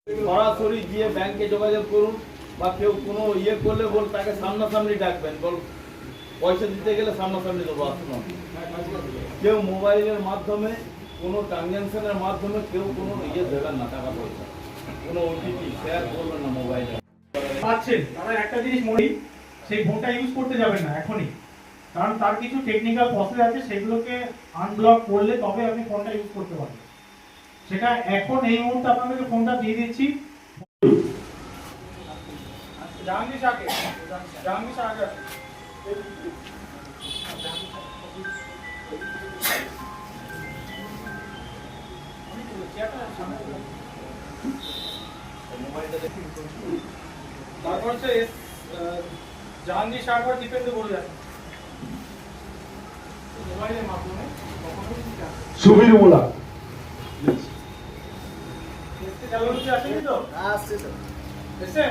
সরাসরি গিয়ে ব্যাংকে যোগাযোগ করুন, বা কেউ কোনো ইয়ে করলে বল তাকে সামনাসামনি ডাকবেন, বল পয়সা দিতে গেলে সামনাসামনি দেবো আসুন। কেউ মোবাইলের মাধ্যমে কোনো ট্রানজ্যাকশনের মাধ্যমে কেউ কোনো ইয়ে দেবেন না, টাকা পয়সা কোনো ওটিপি শেয়ার করবেন না মোবাইলে। পাচ্ছেন তারা একটা জিনিস মনে, সেই ফোনটা ইউজ করতে যাবেন না এখনই, কারণ তার কিছু টেকনিক্যাল প্রসেস আছে, সেগুলোকে আনব্লক করলে তবে আপনি ফোনটা ইউজ করতে পারবেন। সেটা এখন এই মুহূর্তে আপনাদেরকে ফোনটা দিয়ে দিচ্ছি। জাহাঙ্গীর শাহকে, জাহাঙ্গীর শাহ আগে তারপর হচ্ছে জাহাঙ্গীর শাহর ডিপেন্ড করে যাচ্ছে মোবাইলের মাধ্যমে। সুবীর মোলা চালানো কি আসেনি তো? আসছে স্যার। এসে